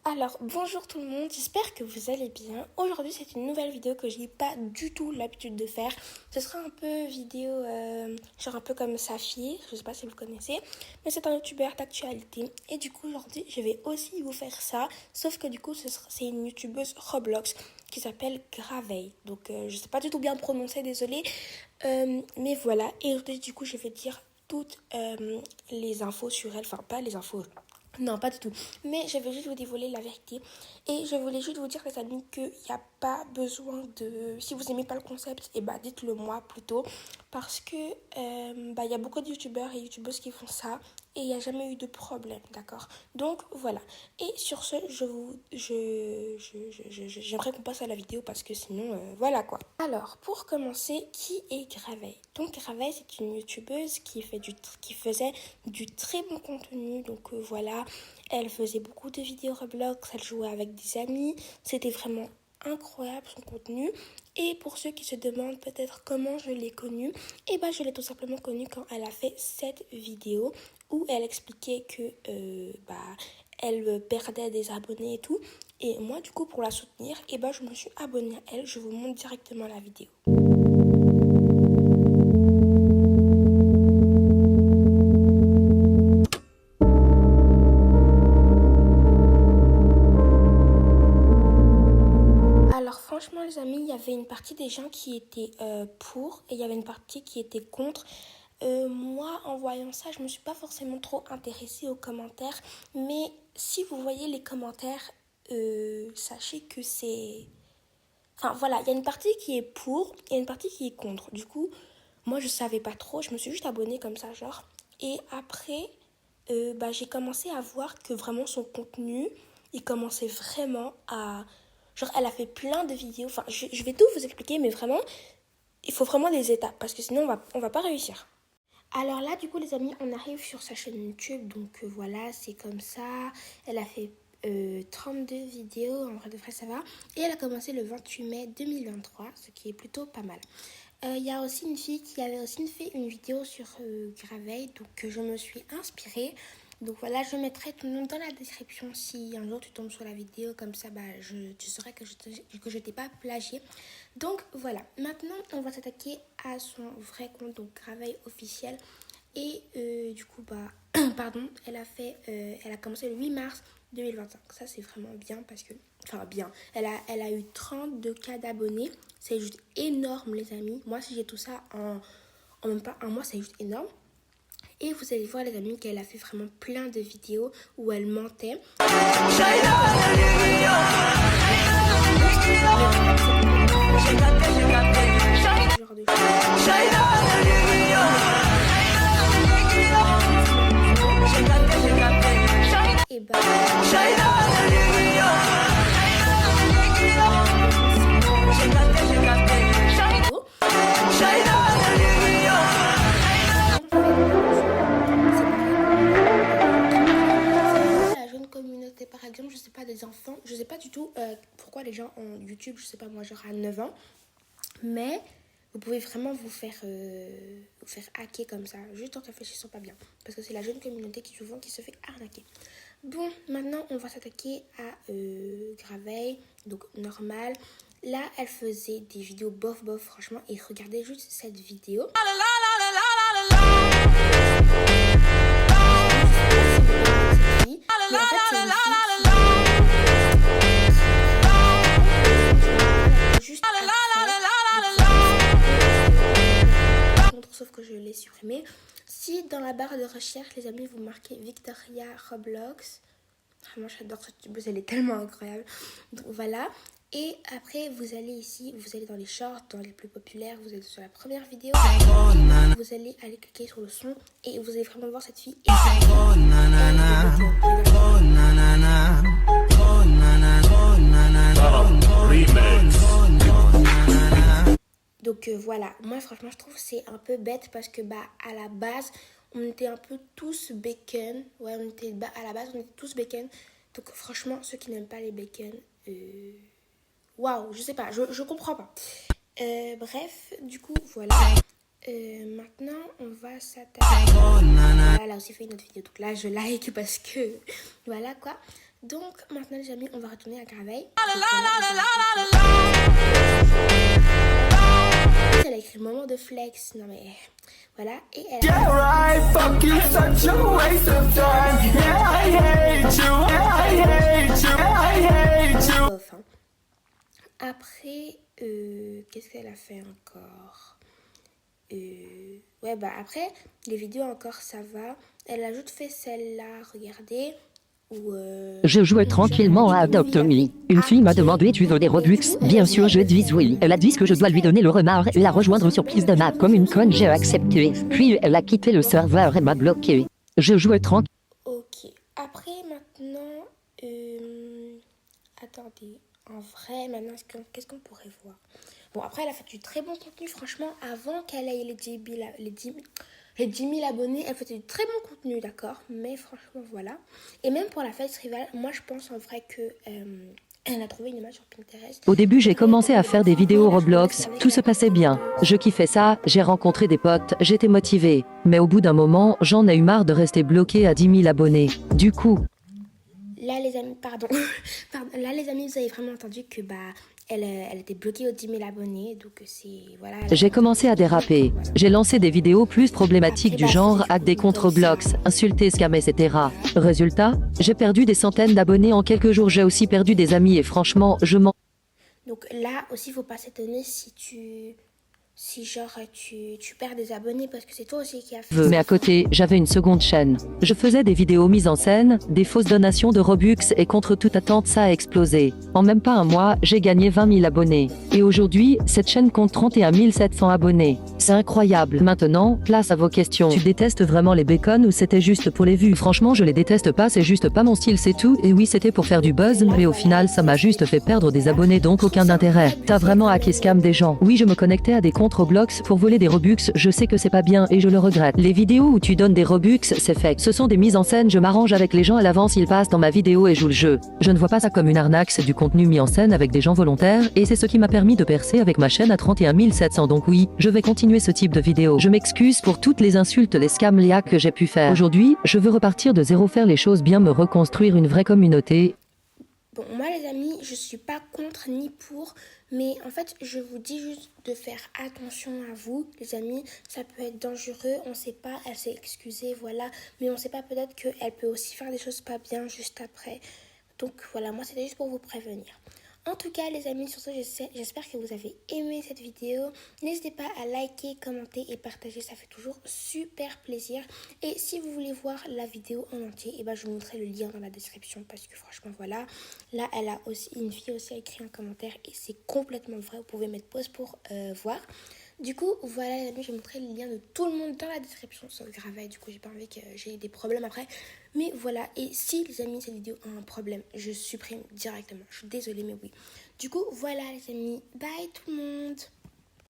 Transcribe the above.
Alors, bonjour tout le monde, j'espère que vous allez bien. Aujourd'hui, c'est une nouvelle vidéo que je n'ai pas du tout l'habitude de faire. Ce sera un peu vidéo, genre un peu comme Saphir, je ne sais pas si vous connaissez, mais c'est un youtubeur d'actualité. Et du coup, aujourd'hui, je vais aussi vous faire ça, sauf que du coup, c'est une youtubeuse Roblox qui s'appelle Graveille. Donc, je ne sais pas du tout bien prononcer, désolée. Mais voilà, et aujourd'hui, du coup, je vais dire toutes les infos sur elle, enfin pas les infos. Non, pas du tout. Mais je vais juste vous dévoiler la vérité. Et je voulais juste vous dire, les amis, qu'il n'y a pas besoin de... Si vous n'aimez pas le concept, dites-le moi plutôt. Parce que il y a beaucoup de youtubeurs et youtubeuses qui font ça. Et il n'y a jamais eu de problème, d'accord? Donc, voilà. Et sur ce, j'aimerais qu'on passe à la vidéo parce que sinon, voilà quoi. Alors, pour commencer, qui est Graveille? Donc, Graveille, c'est une youtubeuse qui faisait du très bon contenu. Donc, voilà. Elle faisait beaucoup de vidéos Roblox, elle jouait avec des amis. C'était vraiment incroyable son contenu. Et pour ceux qui se demandent peut-être comment je l'ai connue, je l'ai tout simplement connue quand elle a fait cette vidéo où elle expliquait que elle perdait des abonnés et tout. Et moi, du coup, pour la soutenir, je me suis abonnée à elle. Je vous montre directement la vidéo. Franchement, les amis, il y avait une partie des gens qui étaient pour et il y avait une partie qui était contre. Moi, en voyant ça, je ne me suis pas forcément trop intéressée aux commentaires. Mais si vous voyez les commentaires, sachez que c'est... Enfin, voilà, il y a une partie qui est pour et une partie qui est contre. Du coup, moi, je ne savais pas trop. Je me suis juste abonnée comme ça, genre. Et après, j'ai commencé à voir que vraiment son contenu, il commençait vraiment à... Genre, elle a fait plein de vidéos. Enfin, je vais tout vous expliquer, mais vraiment, il faut vraiment des étapes. Parce que sinon, on va pas réussir. Alors là, du coup, les amis, on arrive sur sa chaîne YouTube. Donc, voilà, c'est comme ça. Elle a fait 32 vidéos. En vrai de vrai, ça va. Et elle a commencé le 28 mai 2023, ce qui est plutôt pas mal. Il y a aussi une fille qui avait aussi fait une vidéo sur Graveille. Donc, je me suis inspirée. Donc voilà, je mettrai ton nom dans la description si un jour tu tombes sur la vidéo, comme ça tu sauras que je t'ai pas plagié. Donc voilà, maintenant on va s'attaquer à son vrai compte, donc Graveille officiel. Et du coup, pardon, elle a commencé le 8 mars 2025. Ça c'est vraiment bien parce que, enfin bien, elle a eu 32 cas d'abonnés. C'est juste énorme les amis. Moi si j'ai tout ça en même pas un mois, c'est juste énorme. Et vous allez voir les amis qu'elle a fait vraiment plein de vidéos où elle mentait. Par exemple, je sais pas, des enfants, je sais pas du tout pourquoi les gens ont YouTube, je sais pas moi, genre à 9 ans, mais vous pouvez vraiment vous faire hacker comme ça, juste en réfléchissant pas bien, parce que c'est la jeune communauté qui souvent qui se fait arnaquer. Bon, maintenant on va s'attaquer à Graveille, donc normal. Là, elle faisait des vidéos bof, franchement, et regardez juste cette vidéo. Mais en fait, c'est une juste sauf que je l'ai supprimé. Si dans la barre de recherche, les amis, vous marquez Victoria Roblox, vraiment j'adore cette youtubeuse, elle est tellement incroyable. Donc voilà. Et après, vous allez ici, vous allez dans les shorts, dans les plus populaires, vous êtes sur la première vidéo. Vous allez aller cliquer sur le son et vous allez vraiment voir cette fille. Donc voilà, moi franchement je trouve que c'est un peu bête parce que à la base on était un peu tous bacon. Ouais, à la base on était tous bacon. Donc franchement ceux qui n'aiment pas les bacon, waouh, je sais pas, je comprends pas. Bref, du coup voilà. Maintenant on va s'attaquer. Voilà, elle a aussi fait une autre vidéo, donc là je like parce que voilà quoi. Donc maintenant les amis, on va retourner à Graveille. Elle a écrit le moment de flex, non mais voilà, et elle a... Yeah, right, fuck you, such a waste of time. Yeah, I hate you, yeah, I hate you, yeah, I hate you. Enfin. Après, qu'est-ce qu'elle a fait encore? Ouais, bah après, les vidéos encore, ça va. Elle a juste fait celle-là, regardez. Je jouais tranquillement à Adopt Me. Une fille m'a demandé tu veux des Robux. Bien sûr je dis oui. Elle a dit que je dois lui donner le remard et la rejoindre sur piste de map. Comme une conne j'ai accepté. Puis elle a quitté le serveur et m'a bloqué. Je jouais tranquille. Ok. Après maintenant, attendez. En vrai, maintenant qu'est-ce qu'on pourrait voir? Bon après elle a fait du très bon contenu franchement. Avant qu'elle ait les 10 000 abonnés, elle faisait du très bon contenu, d'accord. Mais franchement, voilà. Et même pour la festival, moi je pense en vrai que elle a trouvé une image sur Pinterest. Au début, j'ai commencé à faire des vidéos Roblox. Tout se passait bien. Je kiffais ça, j'ai rencontré des potes, j'étais motivée. Mais au bout d'un moment, j'en ai eu marre de rester bloquée à 10 000 abonnés. Du coup... Là les amis, pardon. Là les amis, vous avez vraiment entendu que elle était bloquée aux 10 000 abonnés, donc c'est... Voilà. J'ai commencé à déraper. J'ai lancé des vidéos plus problématiques du genre hack des comptes Roblox, insulter, scammer, etc. Résultat, j'ai perdu des centaines d'abonnés en quelques jours. J'ai aussi perdu des amis et franchement, je m'en... Donc là aussi, faut pas s'étonner si genre tu perds des abonnés parce que c'est toi aussi qui as fait ça. Mais à côté, j'avais une seconde chaîne. Je faisais des vidéos mises en scène, des fausses donations de Robux et contre toute attente, ça a explosé. En même pas un mois, j'ai gagné 20 000 abonnés. Et aujourd'hui, cette chaîne compte 31 700 abonnés. C'est incroyable. Maintenant, place à vos questions. Tu détestes vraiment les bacon ou c'était juste pour les vues? Franchement, je les déteste pas, c'est juste pas mon style, c'est tout. Et oui, c'était pour faire du buzz, mais au final, ça m'a juste fait perdre des abonnés, donc aucun intérêt. T'as vraiment hacké scam des gens. Oui, je me connectais à des comptes Roblox pour voler des Robux, je sais que c'est pas bien et je le regrette. Les vidéos où tu donnes des Robux, c'est fake. Ce sont des mises en scène, je m'arrange avec les gens à l'avance, ils passent dans ma vidéo et jouent le jeu. Je ne vois pas ça comme une arnaque, c'est du contenu mis en scène avec des gens volontaires et c'est ce qui m'a permis de percer avec ma chaîne à 31 700. Donc oui, je vais continuer ce type de vidéo. Je m'excuse pour toutes les insultes, les scams, les hacks que j'ai pu faire. Aujourd'hui, je veux repartir de zéro, faire les choses bien, me reconstruire une vraie communauté. Bon, moi les amis, je suis pas contre ni pour, mais en fait, je vous dis juste de faire attention à vous, les amis. Ça peut être dangereux, on sait pas, elle s'est excusée, voilà, mais on sait pas, peut-être qu'elle peut aussi faire des choses pas bien juste après. Donc voilà, moi c'était juste pour vous prévenir. En tout cas les amis, sur ce j'espère que vous avez aimé cette vidéo. N'hésitez pas à liker, commenter et partager, ça fait toujours super plaisir. Et si vous voulez voir la vidéo en entier, et je vous mettrai le lien dans la description parce que franchement voilà. Là elle a aussi, une fille aussi a écrit un commentaire et c'est complètement vrai, vous pouvez mettre pause pour voir. Du coup, voilà les amis, je vais montrer le lien de tout le monde dans la description, sauf Graveille, du coup j'ai pas envie que j'ai des problèmes après. Mais voilà, et si les amis, cette vidéo a un problème, je supprime directement, je suis désolée mais oui. Du coup, voilà les amis, bye tout le monde.